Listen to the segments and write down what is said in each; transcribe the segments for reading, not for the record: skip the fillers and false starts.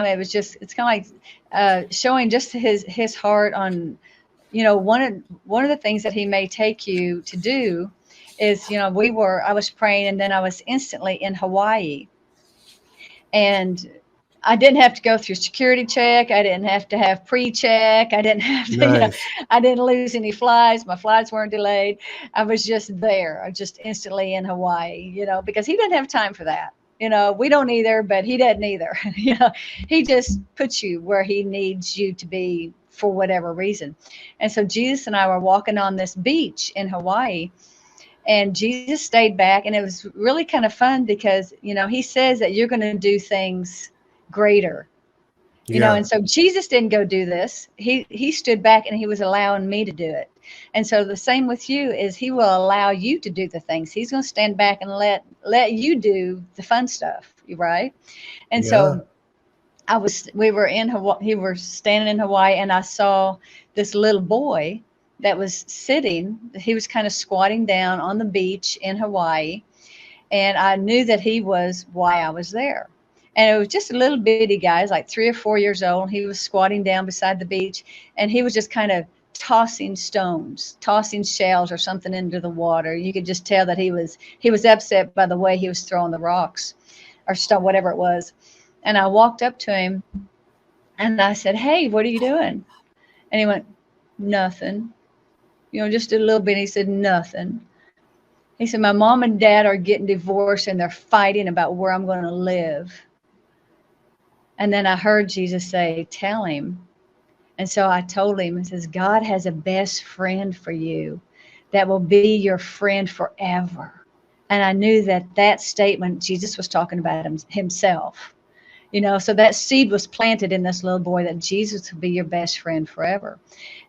time, it's kind of like showing just his heart on, one of the things that he may take you to do is, I was praying, and then I was instantly in Hawaii, and I didn't have to go through security check. I didn't have to have pre-check. I didn't have to, Nice. I didn't lose any flights. My flights weren't delayed. I was just there. I was just instantly in Hawaii, because he didn't have time for that. We don't either, but he doesn't either. He just puts you where he needs you to be for whatever reason. And so Jesus and I were walking on this beach in Hawaii, and Jesus stayed back, and it was really kind of fun because, he says that you're going to do things greater, and so Jesus didn't go do this. He stood back, and he was allowing me to do it. And so the same with you is he will allow you to do the things. He's going to stand back and let you do the fun stuff. Right. And so we were in Hawaii, he was standing in Hawaii, and I saw this little boy that was sitting. He was kind of squatting down on the beach in Hawaii. And I knew that he was why I was there. And it was just a little bitty guy, like 3 or 4 years old. He was squatting down beside the beach, and he was just kind of tossing stones, tossing shells or something into the water. You could just tell that he was upset by the way he was throwing the rocks or stone, whatever it was. And I walked up to him, and I said, "Hey, what are you doing?" And he went, "Nothing." Just a little bit. He said, "Nothing." He said, "My mom and dad are getting divorced, and they're fighting about where I'm going to live." And then I heard Jesus say, "Tell him." And so I told him, it says, God has a best friend for you that will be your friend forever. And I knew that statement, Jesus was talking about himself. So that seed was planted in this little boy that Jesus will be your best friend forever.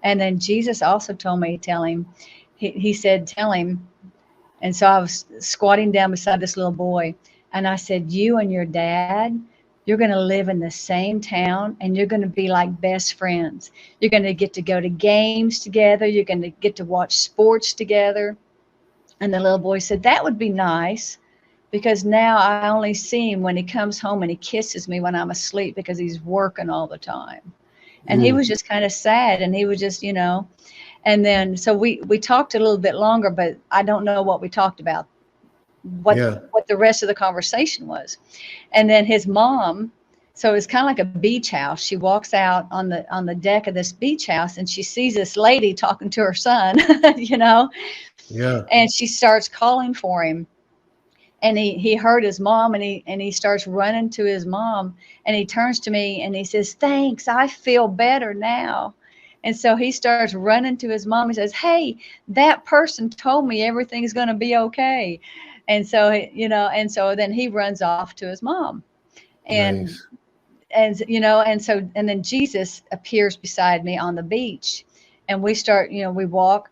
And then Jesus also told me, tell him, he said, "Tell him." And so I was squatting down beside this little boy, and I said, "You and your dad, you're going to live in the same town, and you're going to be like best friends. You're going to get to go to games together. You're going to get to watch sports together." And the little boy said, "That would be nice, because now I only see him when he comes home and he kisses me when I'm asleep because he's working all the time." And he was just kind of sad, and he was just, and then so we talked a little bit longer, but I don't know what we talked about, what the rest of the conversation was. And then his mom, so it's kind of like a beach house. She walks out on the deck of this beach house, and she sees this lady talking to her son, and she starts calling for him. And he heard his mom, and he starts running to his mom, and he turns to me and he says, "Thanks, I feel better now." And so he starts running to his mom. He says, "Hey, that person told me everything's going to be okay." And so, and so then he runs off to his mom. And, Nice. and then Jesus appears beside me on the beach, and we start, we walk,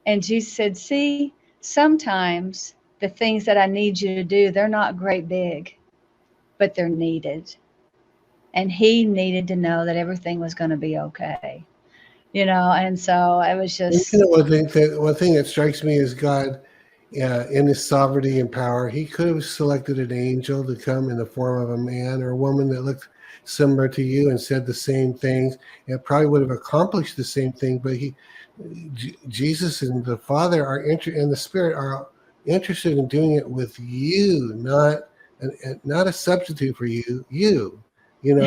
and Jesus said, "See, sometimes the things that I need you to do, they're not great big, but they're needed." And he needed to know that everything was going to be okay, and so it was just, One thing that strikes me is God, in his sovereignty and power, he could have selected an angel to come in the form of a man or a woman that looked similar to you and said the same things. It probably would have accomplished the same thing, but Jesus and the Father and the Spirit are interested in doing it with you, not a substitute for you. And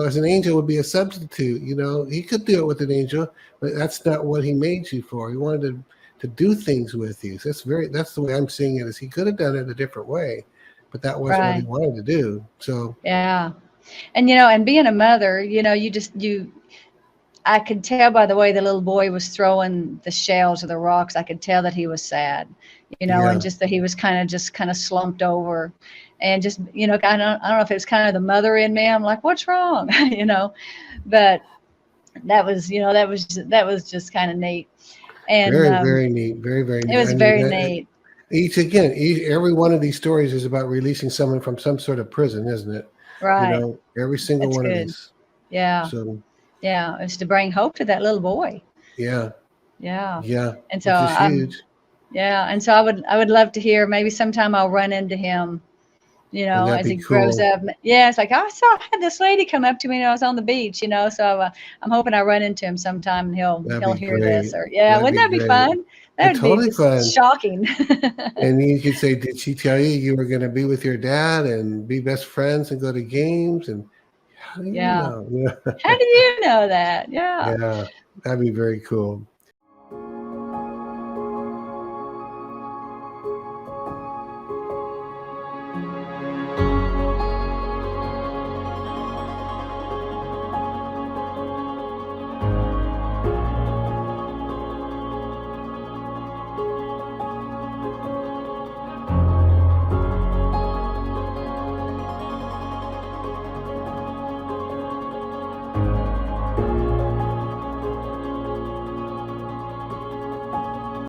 as an angel would be a substitute. He could do it with an angel, but that's not what he made you for. He wanted to do things with you. So that's the way I'm seeing it. Is he could have done it a different way, but that wasn't what he right. wanted to do. So Yeah. And, and being a mother, I could tell by the way the little boy was throwing the shells or the rocks. I could tell that he was sad, and yeah, just that he was kind of slumped over, and just, I don't know if it was kind of the mother in me. I'm like, "What's wrong?" But that was, that was just kind of neat. And very, very neat, very, very it neat. was I mean, very neat. every one of these stories is about releasing someone from some sort of prison, isn't it? Right. Every single That's one of good. these. Yeah. So Yeah. It's to bring hope to that little boy. yeah, Yeah. yeah, And so which is huge. yeah. And so I would love to hear, maybe sometime I'll run into him you Wouldn't know, that as be he grows cool? up. Yeah, it's like, I had this lady come up to me when I was on the beach, you know, so I'm hoping I run into him sometime and That'd he'll be hear this. great. Or yeah, That'd wouldn't be that be great. fun? That It's would be totally just fun. shocking. And you could say, did she tell you you were going to be with your dad and be best friends and go to games? And how do you Yeah. know? Yeah, How do you know that? Yeah. yeah, that'd be very cool.